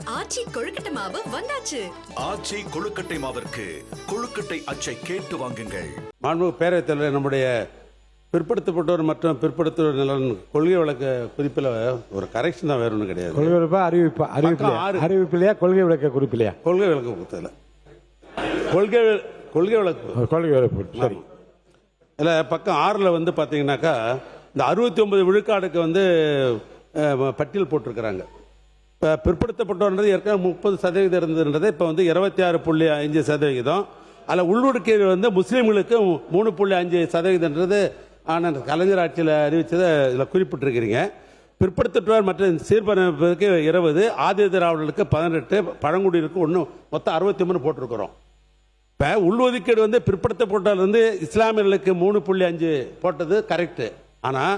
ஆச்சி கொழுக்கட்டை மாவு வந்தாச்சு. ஆச்சி கொழுக்கட்டை மாவிற்கு கொழுக்கட்டை அச்சை கேட்டு வாங்குங்கள். மாண்புமிகு பேரவைத் தலைவர், நம்முடைய பிற்படுத்தப்பட்டோர் மற்றும் பிற்படுத்தோர் நலன் கொள்கை விளக்க குறிப்பில் ஒரு கரெக்ஷன் தான், வேற ஒன்றும் கிடையாது. கொள்கை விளப்பா அறிவிப்பிலையா கொள்கை விளக்க குறிப்பிலையா? கொள்கை விளக்க கொடுத்ததில்ல, கொள்கை விளக்கு கொள்கை விளக்கு. சரி, இல்லை பக்கம் 6ல் வந்து பார்த்தீங்கன்னாக்கா இந்த 69 விழுக்காடுக்கு வந்து பட்டியல் போட்டிருக்கிறாங்க. இப்போ பிற்படுத்தப்பட்டோர்ன்றது ஏற்கனவே 30% இருந்ததுன்றது இப்போ வந்து 26.5%. அதில் உள்ளொடுக்கீடு வந்து முஸ்லீம்களுக்கு 3.5%. ஆனால் கலைஞர் ஆட்சியில் அறிவித்ததை இதில் குறிப்பிட்டிருக்கிறீங்க. பிற்படுத்தப்பட்டோர் மற்றும் சீர்பரப்புக்கு 20, ஆதி திராவிடர்களுக்கு 18, பழங்குடியிருக்கு 1, மொத்தம் 63 போட்டிருக்கிறோம். இப்போ உள்ஒதுக்கீடு வந்து பிற்படுத்தப்பட்டோர் வந்து இஸ்லாமியர்களுக்கு 3.5 போட்டது கரெக்டு. ஆனால்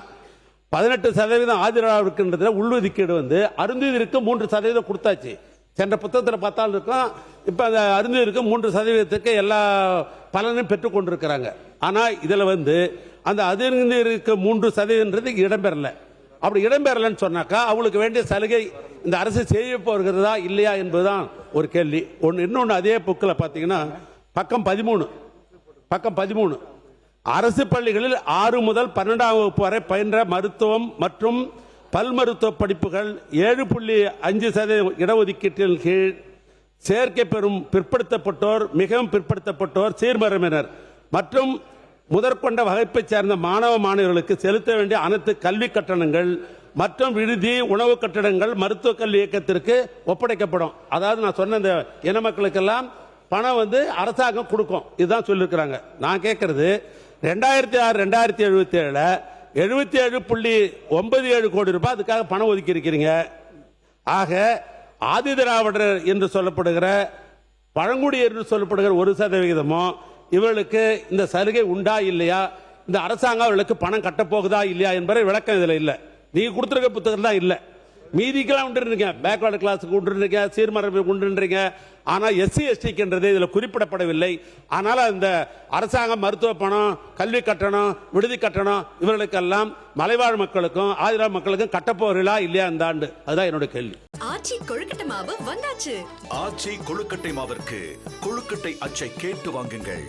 18% ஆதிராவிற்குன்றதுல உள்ஒதுக்கீடு வந்து அருந்ததிற்கு 3% கொடுத்தாச்சு. சென்ற புத்தகத்தில் பார்த்தாலும் இருக்கும். இப்போ அந்த அருந்ததிற்கு 3% எல்லா பலனும் பெற்றுக் கொண்டிருக்கிறாங்க. ஆனால் இதில் வந்து அந்த அருந்ததிற்கு 3% இடம்பெறல. அப்படி இடம்பெறலன்னு சொன்னாக்கா அவங்களுக்கு வேண்டிய சலுகை இந்த அரசு செய்ய போகிறதா இல்லையா என்பதுதான் ஒரு கேள்வி. இன்னொன்று அதே புக்கில் பார்த்தீங்கன்னா பக்கம் 13 அரசு பள்ளிகளில் 6 முதல் 12ஆம் வகுப்பு வரை பயின்ற மருத்துவம் மற்றும் பல் மருத்துவ படிப்புகள் 7.5% இடஒதுக்கீட்டின் கீழ் சேர்க்கை பெறும் பிற்படுத்தப்பட்டோர், மிகவும் பிற்படுத்தப்பட்டோர், சீர்மரபினர் மற்றும் முதற்கொண்ட வகைப்பை சேர்ந்த மாணவ மாணவர்களுக்கு செலுத்த வேண்டிய அனைத்து கல்வி கட்டணங்கள் மற்றும் விடுதி, உணவு கட்டணங்கள் மருத்துவ கல்வி இயக்கத்திற்கு ஒப்படைக்கப்படும். அதாவது நான் சொன்ன இந்த இன மக்களுக்கெல்லாம் பணம் வந்து அரசாங்கம் கொடுக்கும். இதுதான் சொல்லியிருக்கிறாங்க. நான் கேட்கறது 2006-2077 77.97 கோடி ரூபாய் அதுக்காக பணம் ஒதுக்கி இருக்கிறீங்க. ஆக ஆதி திராவிடர் என்று சொல்லப்படுகிற, பழங்குடியர் என்று சொல்லப்படுகிற 1% இவர்களுக்கு இந்த சலுகை உண்டா இல்லையா, இந்த அரசாங்கம் அவர்களுக்கு பணம் கட்டப்போகுதா இல்லையா என்பதை விளக்கம் இதில் இல்லை. நீங்க கொடுத்துருக்க புத்தகம் தான் இல்லை. மீதிக்கெல்லாம் உண்டுருக்கீங்க, பேக்வர்டு கிளாஸுக்கு உண்டுருக்கீங்க, சீர்மரபு உண்டுன்றீங்க. ஆனால் SC/STக்குன்றது இதில் குறிப்பிடப்படவில்லை. ஆனால் இந்த அரசாங்கம் மருத்துவ பணம், கல்வி கட்டணம், விடுதி கட்டணம் இவர்களுக்கெல்லாம் மலைவாழ் மக்களுக்கும் ஆதிராவிட மக்களுக்கும் கட்டப்போகிறீர்களா இல்லையா இந்த ஆண்டு? அதுதான் என்னோட கேள்வி. ஆச்சி கொழுக்கட்டை மாவு வந்தாச்சு. ஆச்சி கொழுக்கட்டை மாவிற்கு கொழுக்கட்டை அச்சை கேட்டு வாங்குங்கள்.